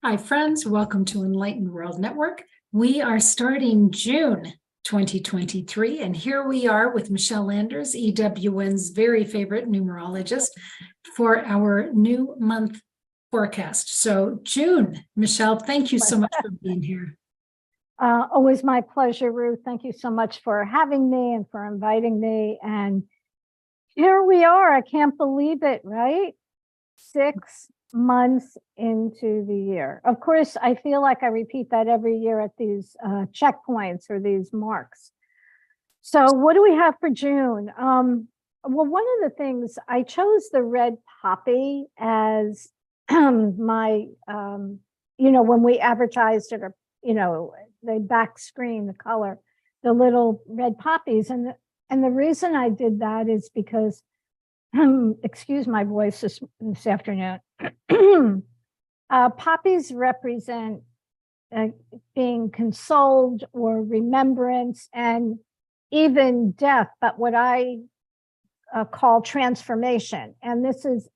Hi, friends. Welcome to Enlightened World Network. We are starting June 2023, and here we are with Michele Landers, EWN's very favorite numerologist, for our new month forecast. So, June, Michele, thank you so much for being here. Always my pleasure, Ruth. Thank you so much for having me and for inviting me. And here we are. I can't believe it, right? 6 months into the year. Of course, I feel like I repeat that every year at these checkpoints or these marks. So what do we have for June? Well, one of the things, I chose the red poppy as my, when we advertised it, or, the back screen, the color, the little red poppies. And the reason I did that is because, excuse my voice this afternoon, poppies represent being consoled or remembrance and even death, but what I call transformation. And this is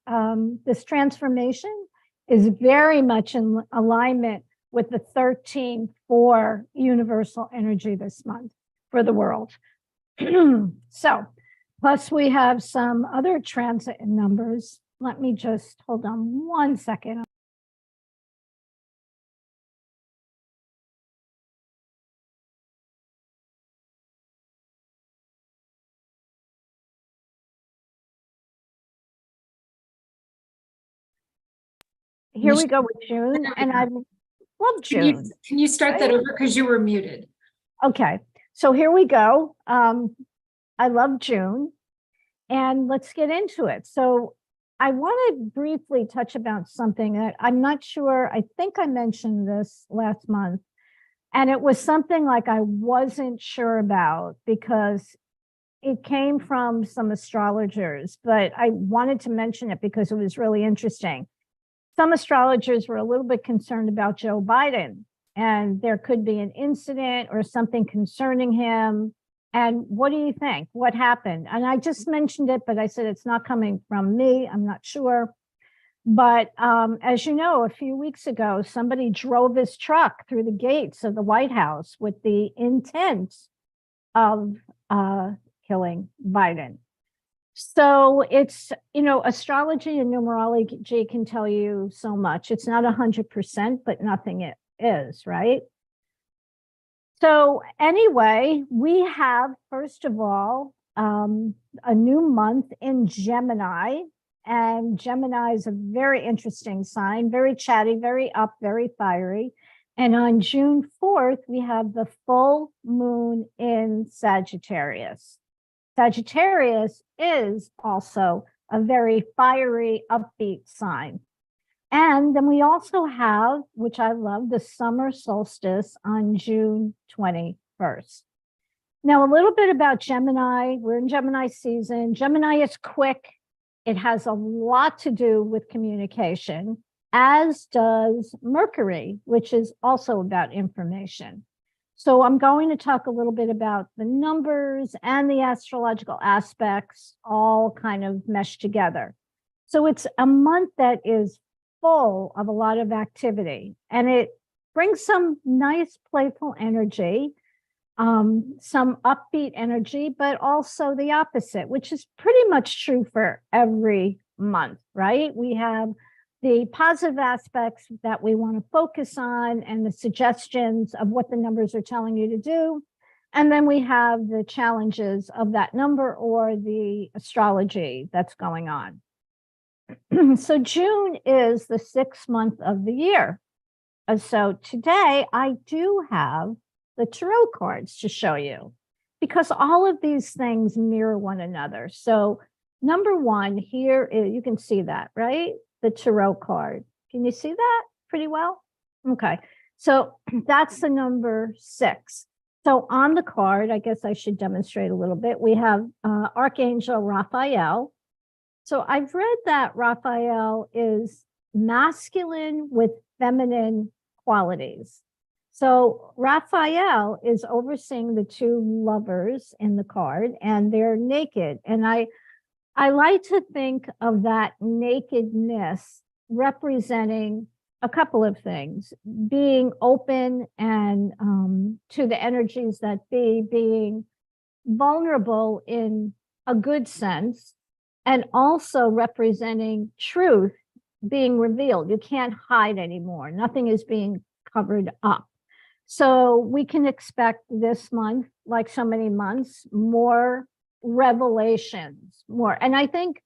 this transformation is very much in alignment with the 13-4 universal energy this month for the world. So, plus we have some other transit numbers. Let me just hold on one second. Here we go with June, and I love June. Can you start that over because you were muted? Okay, so here we go. I love June, and let's get into it. So I want to briefly touch about something that I'm not sure, I think I mentioned this last month, and it was something like I wasn't sure about because it came from some astrologers, but I wanted to mention it because it was really interesting. Some astrologers were a little bit concerned about Joe Biden, and there could be an incident or something concerning him. And what do you think? What happened? And I just mentioned it, but I said it's not coming from me. I'm not sure. But as you know, a few weeks ago, somebody drove his truck through the gates of the White House with the intent of killing Biden. So it's, astrology and numerology can tell you so much. It's not 100%, but nothing is, right? So anyway, we have, first of all, a new month in Gemini. And Gemini is a very interesting sign, very chatty, very up, very fiery. And on June 4th, we have the full moon in Sagittarius. Sagittarius is also a very fiery, upbeat sign. And then we also have, which I love, the summer solstice on June 21st. Now, a little bit about Gemini. We're in Gemini season. Gemini is quick. It has a lot to do with communication, as does Mercury, which is also about information. So I'm going to talk a little bit about the numbers and the astrological aspects all kind of meshed together. So it's a month that is full of a lot of activity, and it brings some nice playful energy, some upbeat energy, but also the opposite, which is pretty much true for every month, right? We have the positive aspects that we want to focus on and the suggestions of what the numbers are telling you to do. And then we have the challenges of that number or the astrology that's going on. So June is the 6th month of the year. So today I do have the tarot cards to show you because all of these things mirror one another. So number one here is, you can see that, right? The tarot card. Can you see that pretty well? Okay, so that's the number 6. So on the card, I guess I should demonstrate a little bit. We have Archangel Raphael. So I've read that Raphael is masculine with feminine qualities. So Raphael is overseeing the two lovers in the card, and they're naked. And I like to think of that nakedness representing a couple of things: being open and to the energies that be, being vulnerable in a good sense, and also representing truth being revealed. You can't hide anymore. Nothing is being covered up. So we can expect this month, like so many months, more revelations, more. And I think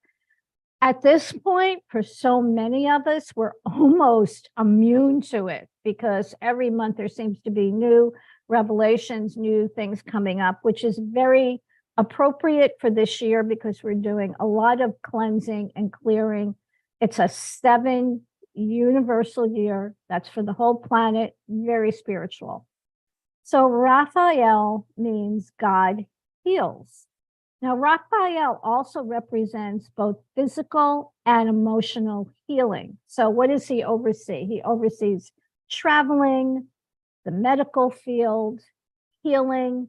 at this point, for so many of us, we're almost immune to it, because every month there seems to be new revelations, new things coming up, which is very appropriate for this year because we're doing a lot of cleansing and clearing. It's a 7 universal year. That's for the whole planet, very spiritual. So Raphael means God heals. Now, Raphael also represents both physical and emotional healing. So what does he oversee? He oversees traveling, the medical field, healing,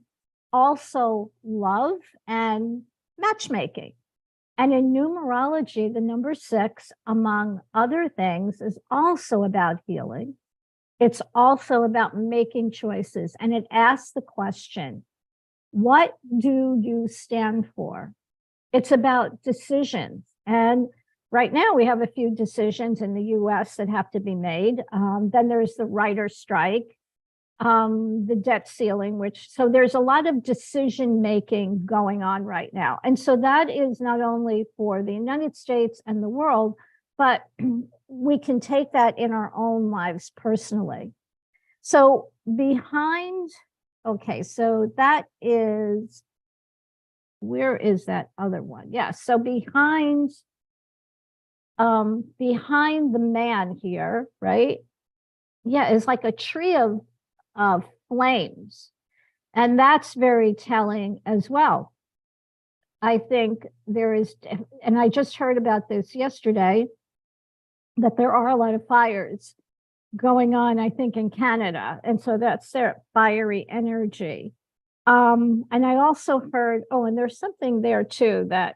also love and matchmaking. And in numerology, the number 6, among other things, is also about healing. It's also about making choices. And it asks the question, what do you stand for? It's about decisions. And right now we have a few decisions in the US that have to be made. Then there's the writer strike, the debt ceiling, so there's a lot of decision making going on right now. And so that is not only for the United States and the world, but we can take that in our own lives personally. So behind, okay, so that is, where is that other one? Yeah, so behind the man here, right? Yeah, it's like a tree of flames. And that's very telling as well. I think there is, and I just heard about this yesterday, that there are a lot of fires going on, I think, in Canada. And so that's their fiery energy. And I also heard, oh, and there's something there too, that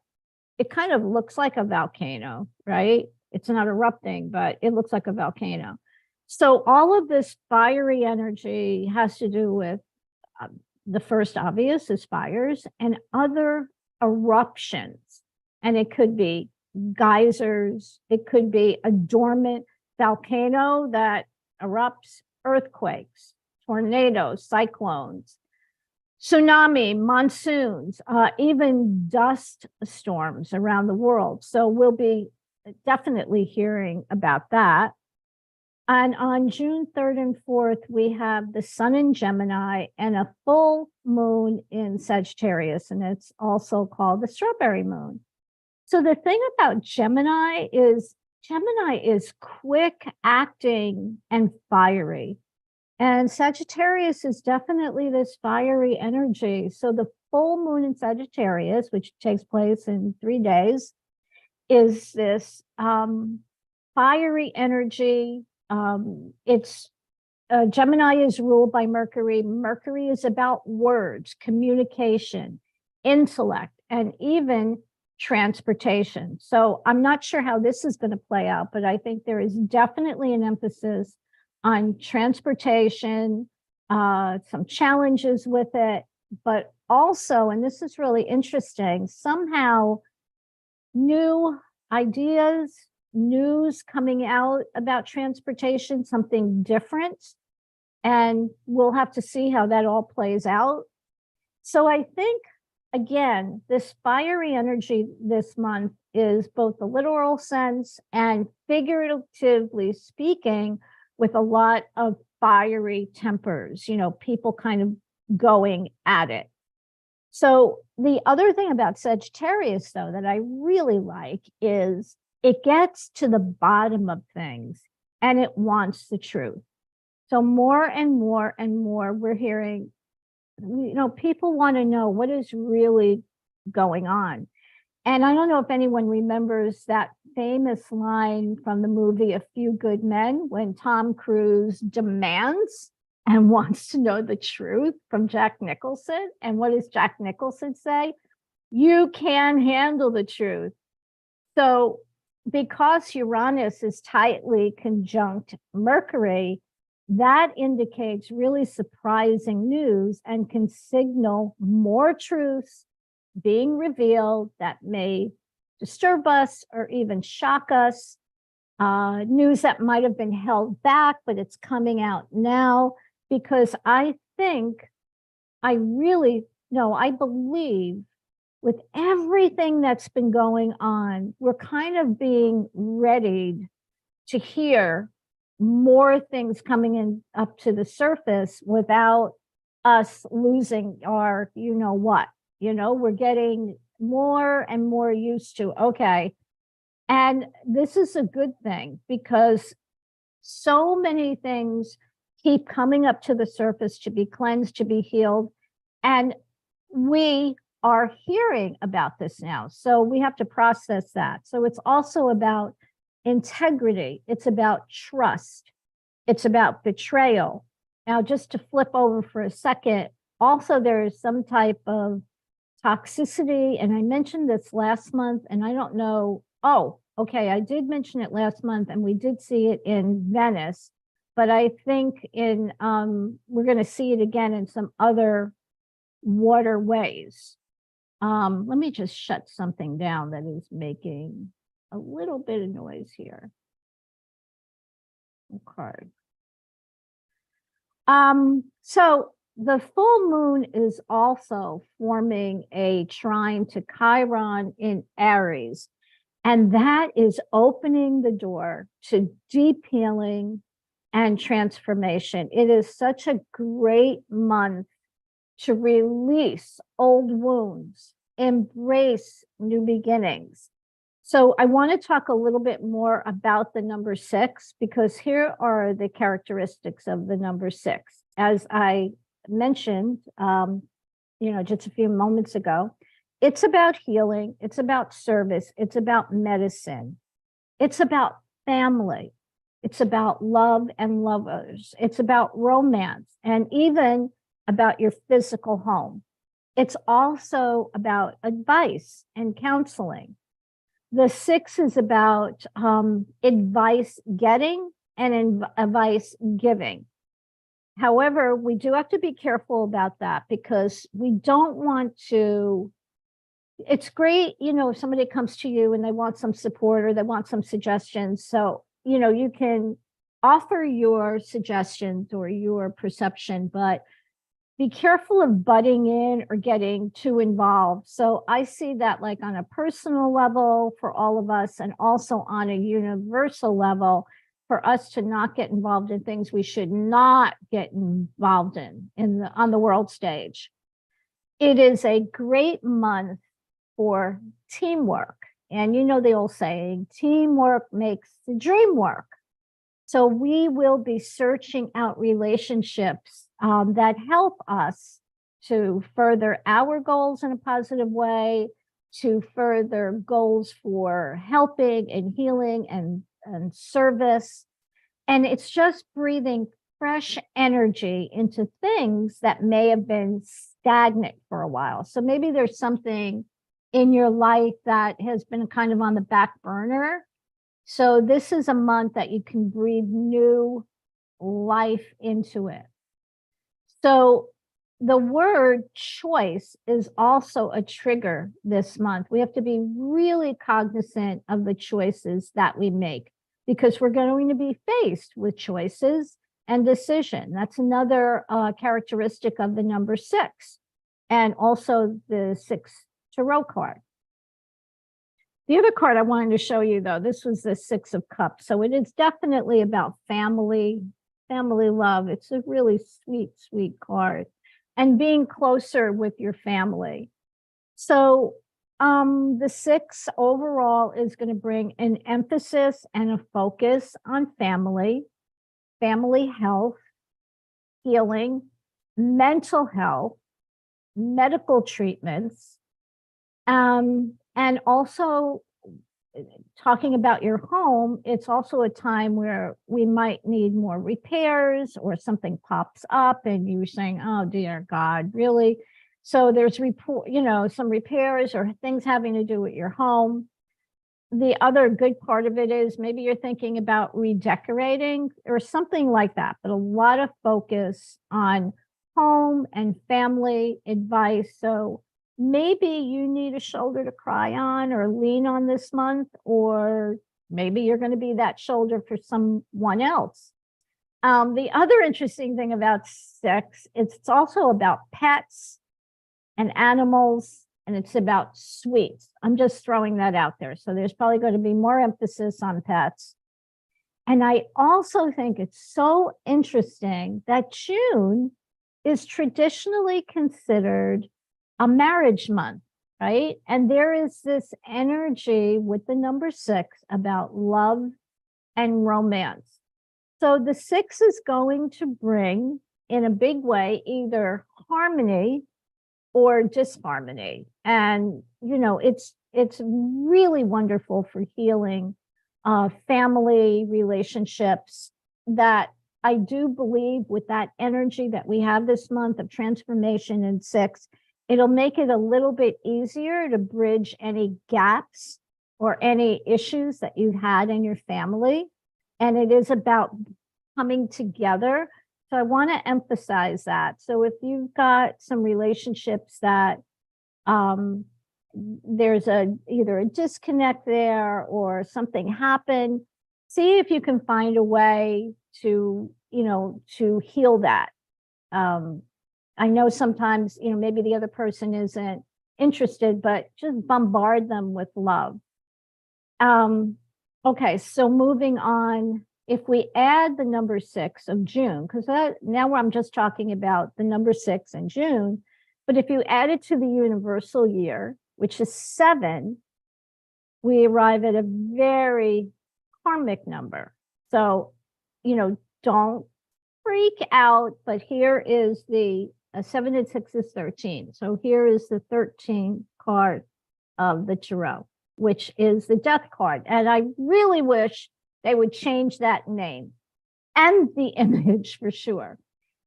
it kind of looks like a volcano, right? It's not erupting, but it looks like a volcano. So all of this fiery energy has to do with the first obvious is fires and other eruptions. And it could be geysers. It could be a dormant volcano that erupts, earthquakes, tornadoes, cyclones, tsunami, monsoons, even dust storms around the world. So we'll be definitely hearing about that. And on June 3rd and 4th, we have the sun in Gemini and a full moon in Sagittarius, and it's also called the strawberry moon. So the thing about Gemini is quick acting and fiery. And Sagittarius is definitely this fiery energy. So the full moon in Sagittarius, which takes place in 3 days, is this fiery energy. Gemini is ruled by Mercury. Mercury is about words, communication, intellect, and even transportation. So I'm not sure how this is going to play out, but I think there is definitely an emphasis on transportation, some challenges with it, but also, and this is really interesting, somehow new ideas, news coming out about transportation, something different. And we'll have to see how that all plays out. So I think, again, this fiery energy this month is both the literal sense and figuratively speaking, with a lot of fiery tempers, people kind of going at it. So the other thing about Sagittarius, though, that I really like is it gets to the bottom of things and it wants the truth. So more and more and more we're hearing, people want to know what is really going on. And I don't know if anyone remembers that famous line from the movie A Few Good Men, when Tom Cruise demands and wants to know the truth from Jack Nicholson. And what does Jack Nicholson say? You can handle the truth. So because Uranus is tightly conjunct Mercury, that indicates really surprising news and can signal more truths being revealed that may disturb us or even shock us. News that might have been held back, but it's coming out now, because I believe with everything that's been going on, we're kind of being readied to hear more things coming in up to the surface without us losing our, we're getting more and more used to, okay. And this is a good thing, because so many things keep coming up to the surface to be cleansed, to be healed. And we are hearing about this now. So we have to process that. So it's also about integrity. It's about trust. It's about betrayal. Now, just to flip over for a second, also there is some type of toxicity. And I mentioned this last month, and I don't know. Oh, okay. I did mention it last month, and we did see it in Venice, but I think we're going to see it again in some other waterways. Let me just shut something down that is making a little bit of noise here. Okay. So the full moon is also forming a trine to Chiron in Aries, and that is opening the door to deep healing and transformation. It is such a great month to release old wounds, embrace new beginnings. So I want to talk a little bit more about the number 6, because here are the characteristics of the number 6. As I mentioned, just a few moments ago, it's about healing. It's about service. It's about medicine. It's about family. It's about love and lovers. It's about romance, and even about your physical home. It's also about advice and counseling. The 6 is about advice getting and advice giving. However, we do have to be careful about that, because we don't want to. It's great, if somebody comes to you and they want some support or they want some suggestions. So, you can offer your suggestions or your perception, but be careful of butting in or getting too involved. So I see that like on a personal level for all of us, and also on a universal level for us to not get involved in things we should not get involved on the world stage. It is a great month for teamwork. And the old saying, teamwork makes the dream work. So we will be searching out relationships that help us to further our goals in a positive way, to further goals for helping and healing and service. And it's just breathing fresh energy into things that may have been stagnant for a while. So maybe there's something in your life that has been kind of on the back burner. So this is a month that you can breathe new life into it. So the word choice is also a trigger this month. We have to be really cognizant of the choices that we make, because we're going to be faced with choices and decision. That's another characteristic of the number 6, and also the 6 tarot card. The other card I wanted to show you, though, this was the 6 of Cups. So it is definitely about family love. It's a really sweet, sweet card, and being closer with your family. So the 6 overall is going to bring an emphasis and a focus on family health, healing, mental health, medical treatments, and also talking about your home. It's also a time where we might need more repairs, or something pops up and you're saying, oh dear God, really? So there's some repairs or things having to do with your home. the other good part of it is maybe you're thinking about redecorating or something like that, but a lot of focus on home and family advice. So maybe you need a shoulder to cry on or lean on this month, or maybe you're going to be that shoulder for someone else. The other interesting thing about 6, it's also about pets and animals, and it's about sweets. I'm just throwing that out there. So there's probably going to be more emphasis on pets. And I also think it's so interesting that June is traditionally considered a marriage month, right? And there is this energy with the number 6 about love and romance. So the 6 is going to bring in a big way either harmony or disharmony. And, you know, it's really wonderful for healing family relationships. That I do believe with that energy that we have this month of transformation in 6, it'll make it a little bit easier to bridge any gaps or any issues that you've had in your family. And it is about coming together. So I want to emphasize that. So if you've got some relationships that there's either a disconnect there or something happened, see if you can find a way to, you know, to heal that. I know sometimes, you know, maybe the other person isn't interested, but just bombard them with love. Okay, so moving on. If we add the number 6 of June, because now I'm just talking about the number 6 in June, but if you add it to the universal year, which is 7, we arrive at a very karmic number. So, you know, don't freak out, but here is the 7 and 6 is 13. So here is the 13 card of the tarot, which is the death card. And I really wish they would change that name and the image for sure,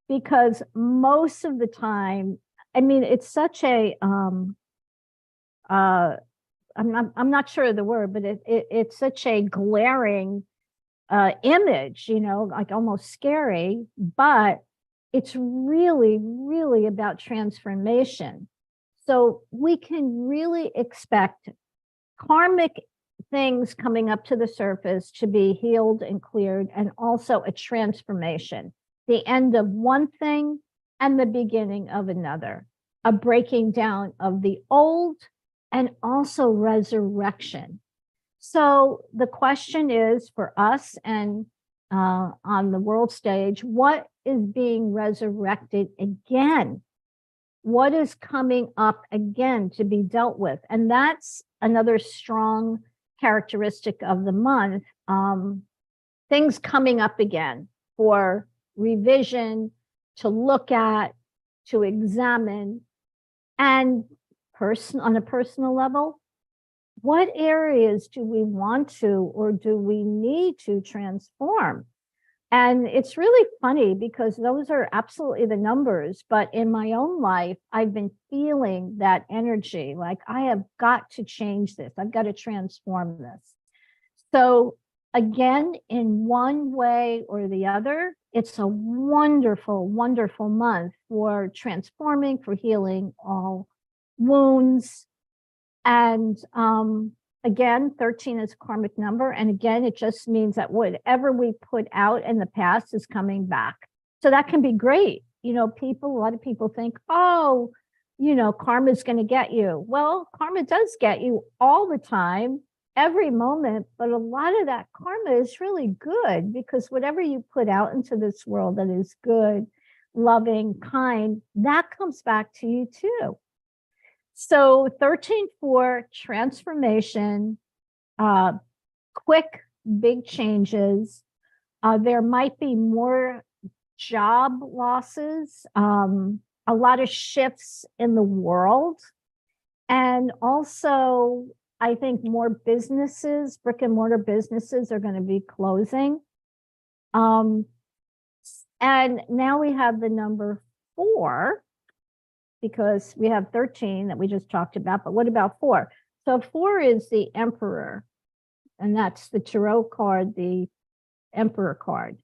because most of the time, I mean, it's such a I'm not sure of the word, but it's such a glaring image, you know, like almost scary, but it's really, really about transformation. So we can really expect karmic things coming up to the surface to be healed and cleared, and also a transformation, the end of one thing and the beginning of another, a breaking down of the old and also resurrection. So the question is for us and on the world stage, what is being resurrected again? What is coming up again to be dealt with? And that's another strong characteristic of the month, things coming up again for revision, to look at, to examine, and on a personal level, what areas do we want to or do we need to transform? And it's really funny because those are absolutely the numbers. But in my own life, I've been feeling that energy, like I have got to change this. I've got to transform this. So again, in one way or the other, it's a wonderful, wonderful month for transforming, for healing all wounds. And again, 13 is a karmic number. And again, it just means that whatever we put out in the past is coming back. So that can be great. You know, a lot of people think, oh, you know, karma is going to get you. Well, karma does get you all the time, every moment. But a lot of that karma is really good, because whatever you put out into this world that is good, loving, kind, that comes back to you too. So 13 for transformation, quick, big changes. There might be more job losses, a lot of shifts in the world. And also, I think more businesses, brick and mortar businesses, are going to be closing. And now we have the number 4, because we have 13 that we just talked about, but what about 4? So 4 is the emperor. and that's the Tarot card, the Emperor card.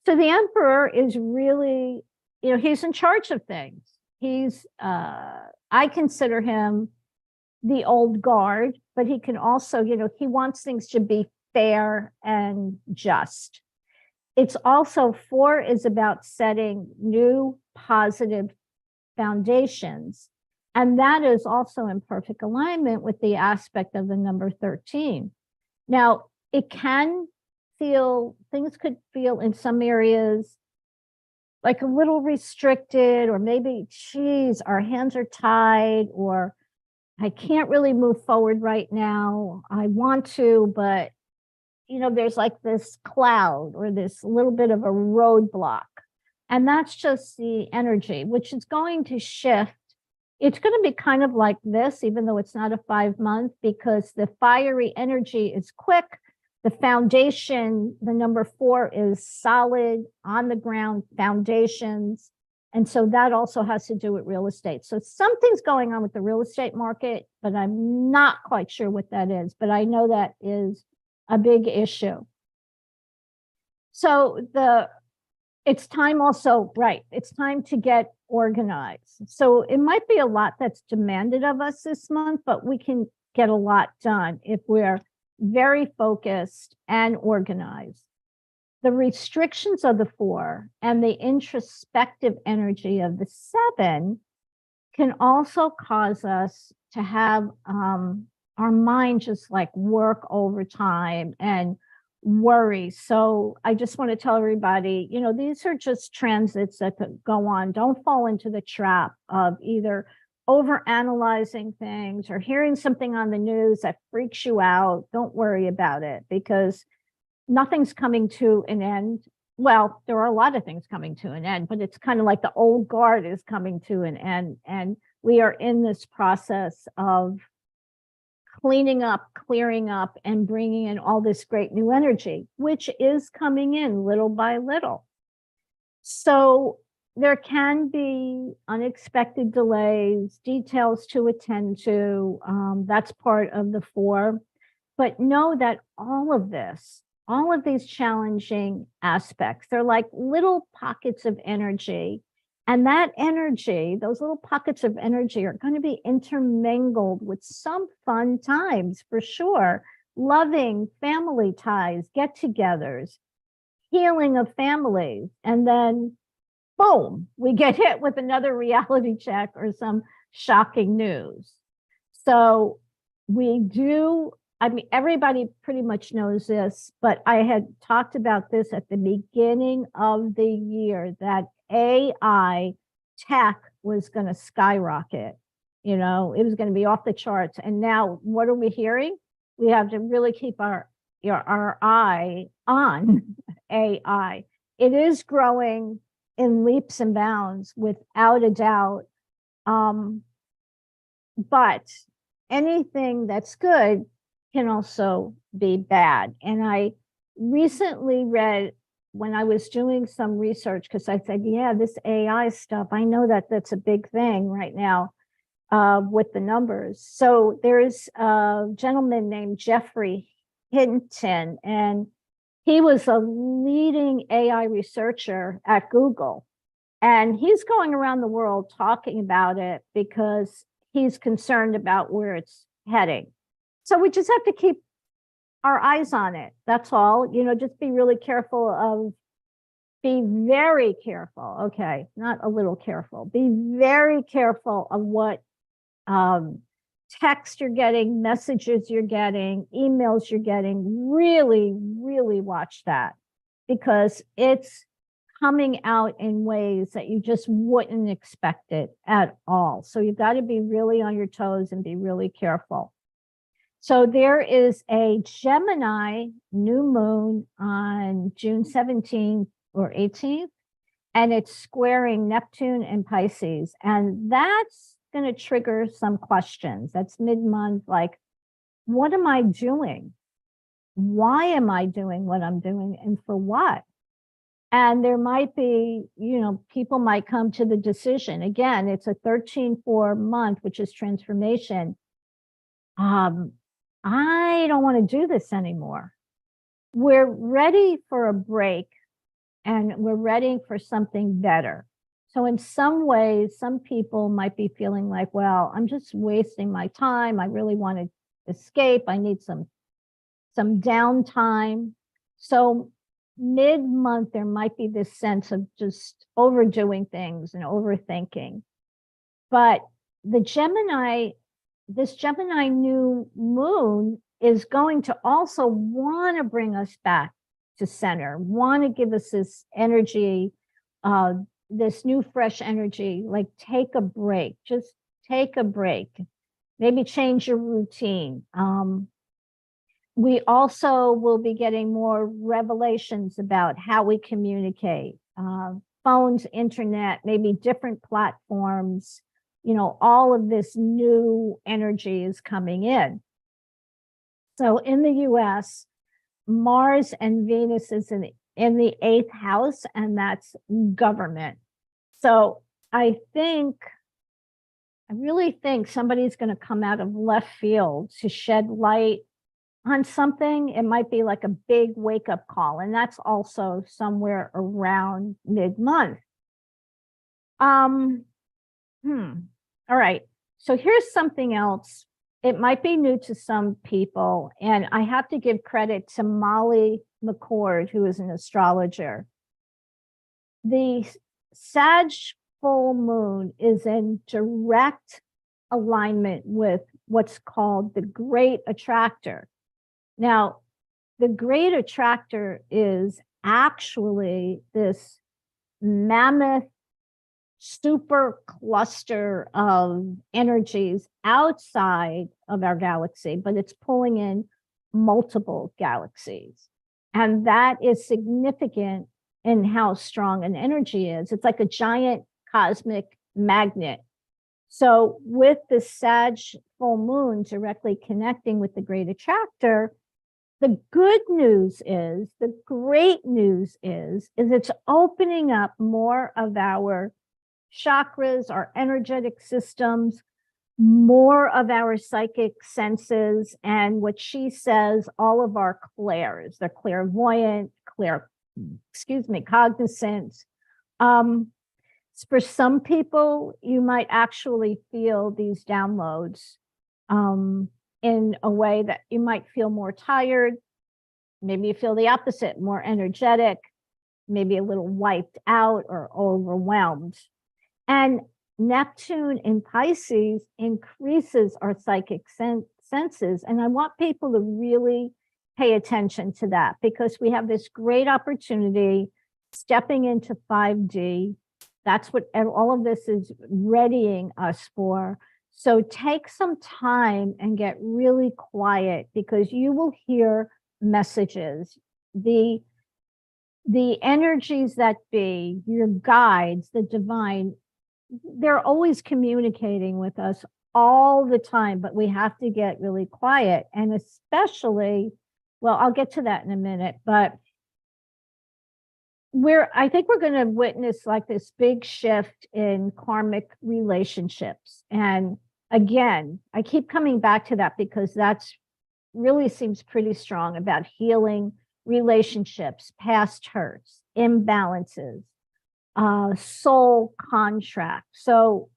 So the Emperor is really, he's in charge of things. He's, I consider him the old guard, but he can also, he wants things to be fair and just. It's also 4 is about setting new positive foundations. And that is also in perfect alignment with the aspect of the number 13. Now, it can feel, things could feel in some areas like a little restricted, or maybe, geez, our hands are tied, or I can't really move forward right now. I want to, but there's like this cloud or this little bit of a roadblock. And that's just the energy, which is going to shift. It's going to be kind of like this, even though it's not a 5-month, because the fiery energy is quick. The foundation, the number 4 is solid, on the ground foundations. And so that also has to do with real estate. So something's going on with the real estate market, but I'm not quite sure what that is. But I know that is a big issue. So it's time also, right, it's time to get organized. So it might be a lot that's demanded of us this month, but we can get a lot done if we're very focused and organized. The restrictions of the 4 and the introspective energy of the 7 can also cause us to have our mind just like work overtime and worry. So I just want to tell everybody, these are just transits that could go on. Don't fall into the trap of either over-analyzing things or hearing something on the news that freaks you out. Don't worry about it, because nothing's coming to an end. Well, there are a lot of things coming to an end, but it's kind of like the old guard is coming to an end. And we are in this process of cleaning up, clearing up, and bringing in all this great new energy, which is coming in little by little. So there can be unexpected delays, details to attend to. That's part of the 4. But know that all of these challenging aspects, they're like little pockets of energy. And that energy, those little pockets of energy, are going to be intermingled with some fun times for sure. Loving family ties, get-togethers, healing of families. And then, boom, we get hit with another reality check or some shocking news. So we do, everybody pretty much knows this, but I had talked about this at the beginning of the year, that AI tech was going to skyrocket. It was going to be off the charts. And now what are we hearing? We have to really keep our eye on AI. It is growing in leaps and bounds, without a doubt. But anything that's good can also be bad. And I recently read, when I was doing some research, because I said, yeah, this AI stuff, I know that that's a big thing right now with the numbers. So there's a gentleman named Jeffrey Hinton, and he was a leading AI researcher at Google. And he's going around the world talking about it because he's concerned about where it's heading. So we just have to keep our eyes on it. That's all. Just be really careful of, be very careful. Okay, not a little careful. Be very careful of what text you're getting, messages you're getting, emails you're getting. Really, really watch that, because it's coming out in ways that you just wouldn't expect it at all. So you've got to be really on your toes and be really careful. So there is a Gemini new moon on June 17th or 18th, and it's squaring Neptune and Pisces. And that's going to trigger some questions. That's mid-month, like, what am I doing? Why am I doing what I'm doing, and for what? And there might be, people might come to the decision. Again, it's a 13-4 month, which is transformation. I don't want to do this anymore. We're ready for a break and we're ready for something better. So in some ways, some people might be feeling like, well, I'm just wasting my time. I really want to escape. I need some downtime. So mid-month, there might be this sense of just overdoing things and overthinking. But this Gemini new moon is going to also want to bring us back to center, want to give us this energy, this new fresh energy, like take a break, just take a break, maybe change your routine. We also will be getting more revelations about how we communicate, phones, internet, maybe different platforms, all of this new energy is coming in. So in the US, Mars and Venus is in the 8th house, and that's government. So I really think somebody's going to come out of left field to shed light on something. It might be like a big wake-up call, and that's also somewhere around mid-month. All right, so here's something else. It might be new to some people, and I have to give credit to Molly McCord, who is an astrologer. The Sag full moon is in direct alignment with what's called the Great Attractor. Now, the Great Attractor is actually this mammoth super cluster of energies outside of our galaxy, but it's pulling in multiple galaxies. And that is significant in how strong an energy is. It's like a giant cosmic magnet. So with the Sag full moon directly connecting with the Great Attractor, the good news is, the great news is it's opening up more of our chakras, our energetic systems, more of our psychic senses, and what she says, all of our clairs, they're clairvoyant, cognizant. For some people, you might actually feel these downloads in a way that you might feel more tired. Maybe you feel the opposite, more energetic, maybe a little wiped out or overwhelmed. And Neptune in Pisces increases our psychic senses. And I want people to really pay attention to that, because we have this great opportunity stepping into 5D. That's what all of this is readying us for. So take some time and get really quiet, because you will hear messages. The energies that be, your guides, the divine, they're always communicating with us all the time, but we have to get really quiet. And especially, well, I'll get to that in a minute, but I think we're going to witness like this big shift in karmic relationships. And again, I keep coming back to that because that's really seems pretty strong about healing relationships, past hurts, imbalances, soul contract. So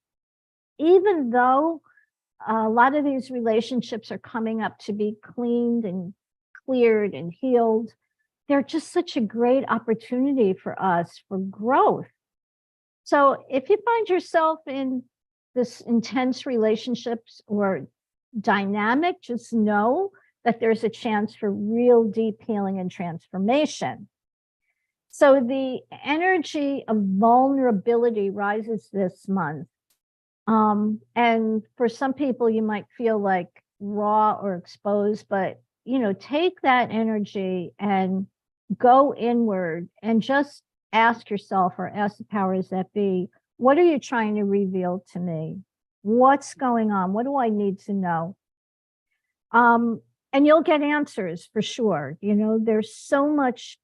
even though a lot of these relationships are coming up to be cleaned and cleared and healed, they're just such a great opportunity for us for growth. So if you find yourself in this intense relationships or dynamic, just know that there's a chance for real deep healing and transformation. So the energy of vulnerability rises this month. And for some people, you might feel like raw or exposed, but take that energy and go inward and just ask yourself, or ask the powers that be, what are you trying to reveal to me? What's going on? What do I need to know? And you'll get answers for sure. There's so much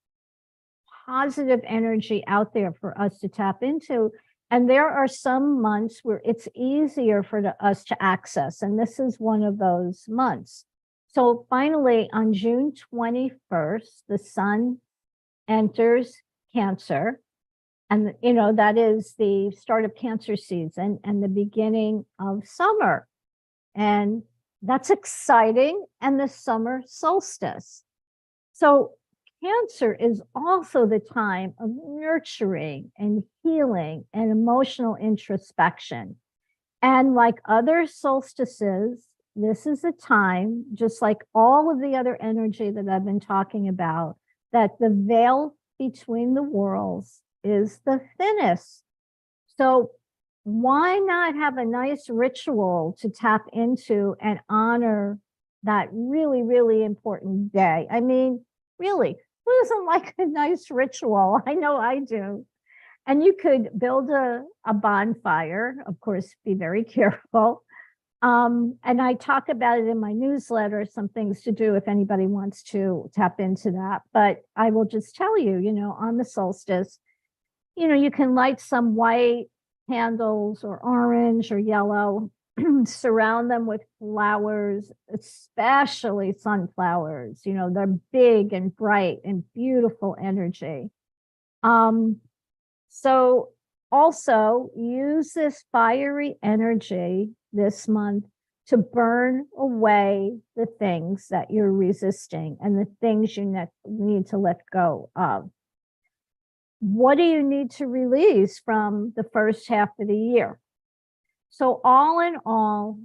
positive energy out there for us to tap into. And there are some months where it's easier for us to access. And this is one of those months. So finally, on June 21st, the sun enters Cancer. And, that is the start of Cancer season and the beginning of summer. And that's exciting. And the summer solstice. So Cancer is also the time of nurturing and healing and emotional introspection. And like other solstices, this is a time, just like all of the other energy that I've been talking about, that the veil between the worlds is the thinnest. So why not have a nice ritual to tap into and honor that really, really important day? I mean, really, who doesn't like a nice ritual? I know I do. And you could build a bonfire, of course, be very careful. And I talk about it in my newsletter, some things to do if anybody wants to tap into that. But I will just tell you, on the solstice, you can light some white candles or orange or yellow, surround them with flowers, especially sunflowers. They're big and bright and beautiful energy. So also use this fiery energy this month to burn away the things that you're resisting and the things you need to let go of. What do you need to release from the first half of the year? So all in all,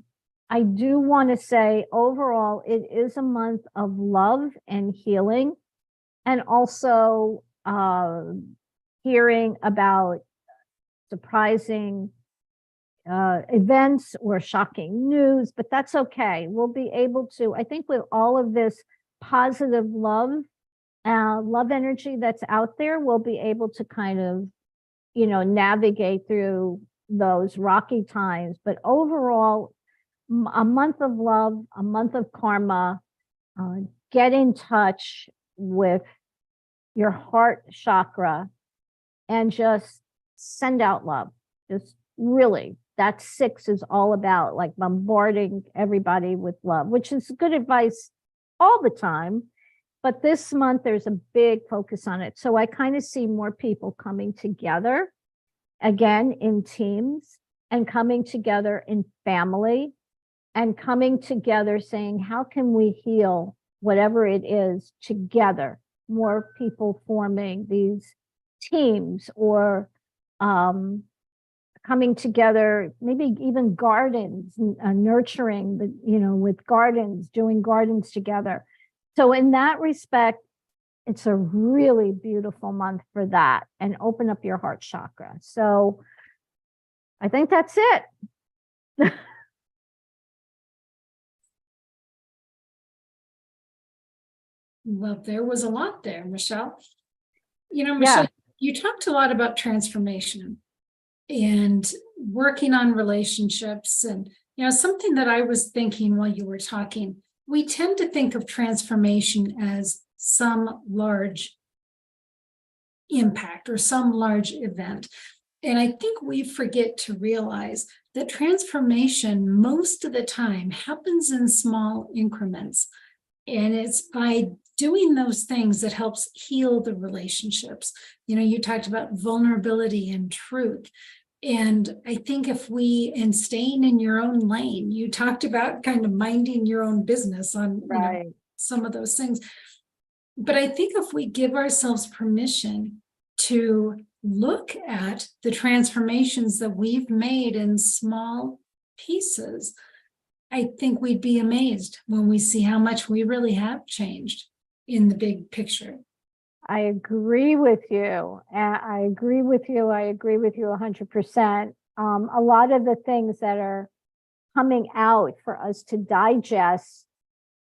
I do want to say overall, it is a month of love and healing, and also hearing about surprising events or shocking news, but that's okay. We'll be able to, I think with all of this positive love energy that's out there, we'll be able to kind of, navigate through those rocky times. But overall, a month of love, a month of karma, get in touch with your heart chakra and just send out love. Just really, that 6 is all about like bombarding everybody with love, which is good advice all the time. But this month, there's a big focus on it. So I kind of see more people coming together, again, in teams, and coming together in family, and coming together saying, how can we heal whatever it is together? More people forming these teams, or coming together, maybe even gardens, nurturing with gardens, doing gardens together. So in that respect, it's a really beautiful month for that, and open up your heart chakra. So I think that's it. Well, there was a lot there, Michele. Michele, you talked a lot about transformation and working on relationships. And, something that I was thinking while you were talking, we tend to think of transformation as some large impact or some large event. And I think we forget to realize that transformation most of the time happens in small increments. And it's by doing those things that helps heal the relationships. You talked about vulnerability and truth. And I think and staying in your own lane, you talked about kind of minding your own business on some of those things. But I think if we give ourselves permission to look at the transformations that we've made in small pieces, I think we'd be amazed when we see how much we really have changed in the big picture. I agree with you. I agree with you 100%. A lot of the things that are coming out for us to digest,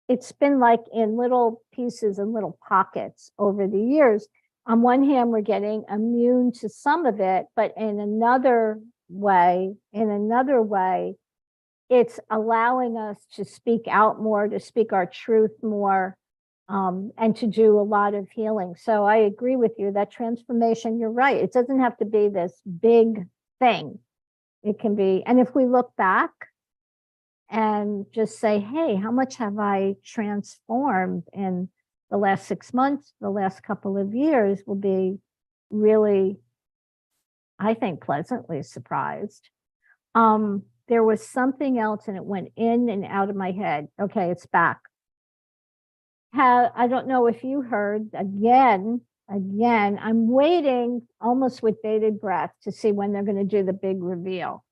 it's been like in little pieces and little pockets over the years. On one hand, we're getting immune to some of it, but in another way, it's allowing us to speak out more, to speak our truth more, and to do a lot of healing. So I agree with you that transformation, you're right. It doesn't have to be this big thing. It can be, and if we look back, and just say, hey, how much have I transformed in the last 6 months, the last couple of years, will be really, I think, pleasantly surprised. There was something else and it went in and out of my head. Okay, it's back. I don't know if you heard again, I'm waiting almost with bated breath to see when they're going to do the big reveal.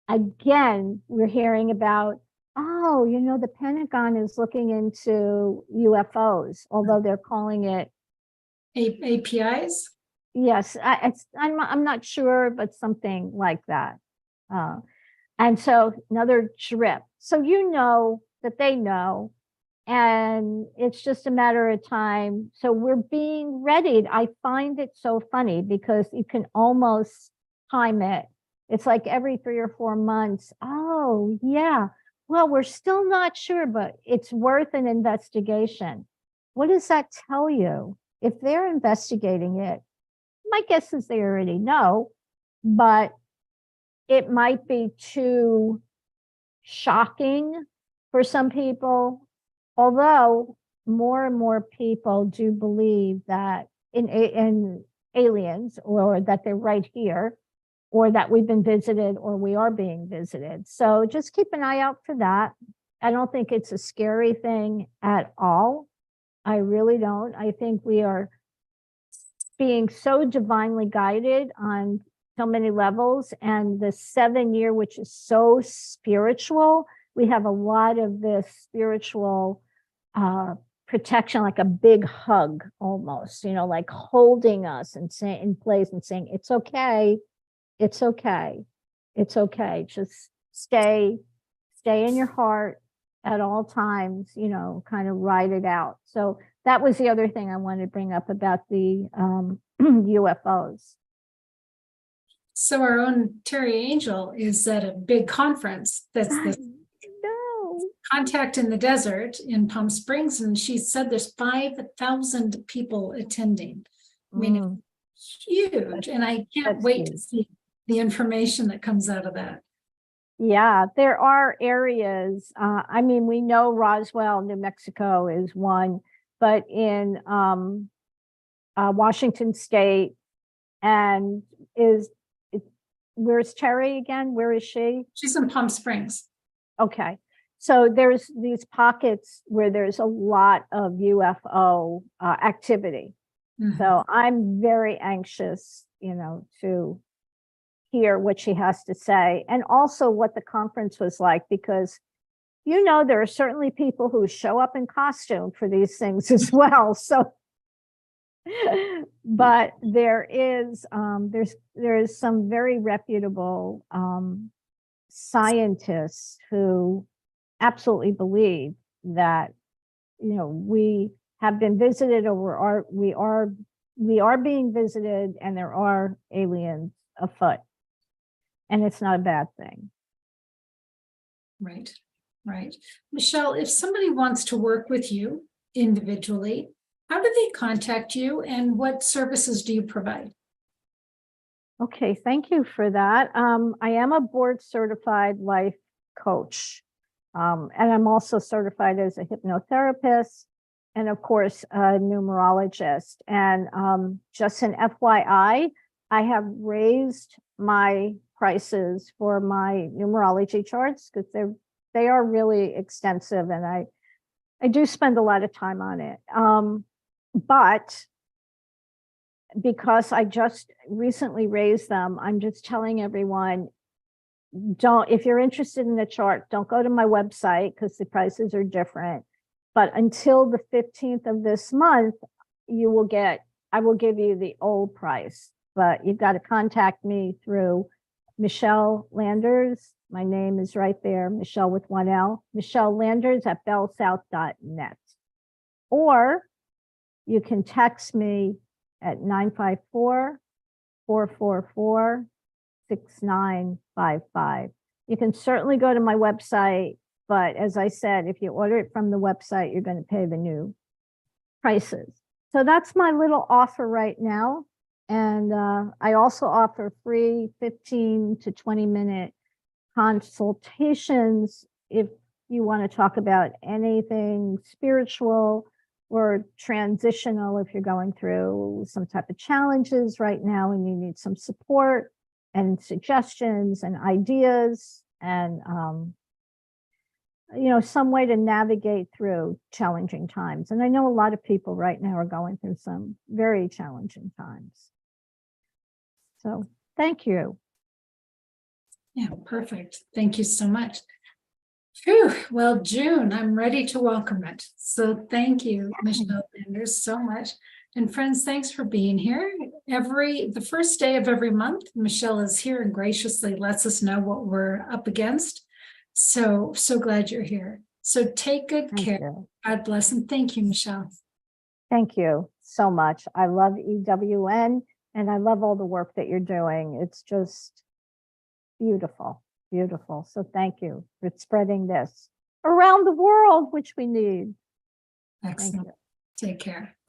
Again, we're hearing about, oh, the Pentagon is looking into UFOs, although they're calling it APIs. Yes, I'm not sure, but something like that. And so another drip. So that they know, and it's just a matter of time. So we're being readied. I find it so funny because you can almost time it. It's like every 3 or 4 months. Oh, yeah. Well, we're still not sure, but it's worth an investigation. What does that tell you? If they're investigating it, my guess is they already know, but it might be too shocking for some people. Although more and more people do believe that in aliens, or that they're right here, or that we've been visited, or we are being visited. So just keep an eye out for that. I don't think it's a scary thing at all. I really don't. I think we are being so divinely guided on so many levels, and the 7-year, which is so spiritual, we have a lot of this spiritual protection, like a big hug almost, like holding us and saying in place and saying, it's okay, it's okay, it's okay. Just stay in your heart at all times, kind of ride it out. So that was the other thing I wanted to bring up about the UFOs. So our own Terry Angel is at a big conference that's the Contact in the Desert in Palm Springs, and she said there's 5,000 people attending. I mean, it's huge, and I can't wait to see the information that comes out of that. Yeah, there are areas. I mean, we know Roswell, New Mexico is one, but in Washington State, and where's Terry again? Where is she? She's in Palm Springs. Okay. So there's these pockets where there's a lot of UFO activity. Mm-hmm. So I'm very anxious, to hear what she has to say, and also what the conference was like, because there are certainly people who show up in costume for these things as well. So but there is some very reputable scientists who absolutely believe that we have been visited, or we are being visited, and there are aliens afoot, and it's not a bad thing. Right. Michele, if somebody wants to work with you individually, how do they contact you, and what services do you provide? Okay, thank you for that. I am a board certified life coach, and I'm also certified as a hypnotherapist, and of course, a numerologist. And just an FYI, I have raised my prices for my numerology charts because they are really extensive, and I do spend a lot of time on it. But because I just recently raised them, I'm just telling everyone, if you're interested in the chart, don't go to my website because the prices are different. But until the 15th of this month, I will give you the old price, but you've got to contact me through Michele Landers. My name is right there, Michele with 1 L, Michele Landers at bellsouth.net. Or you can text me at 954-444-6955. You can certainly go to my website, but as I said, if you order it from the website, you're going to pay the new prices. So that's my little offer right now. And I also offer free 15 to 20 minute consultations if you want to talk about anything spiritual or transitional, if you're going through some type of challenges right now and you need some support and suggestions and ideas and, some way to navigate through challenging times. And I know a lot of people right now are going through some very challenging times. So thank you. Yeah, perfect. Thank you so much. Phew, well, June, I'm ready to welcome it. So thank you, Michele Landers, so much. And friends, thanks for being here. The first day of every month, Michele is here and graciously lets us know what we're up against. So glad you're here. So take good care. God bless, and thank you, Michele. Thank you so much. I love EWN and I love all the work that you're doing. It's just beautiful, beautiful. So thank you for spreading this around the world, which we need. Excellent. Take care.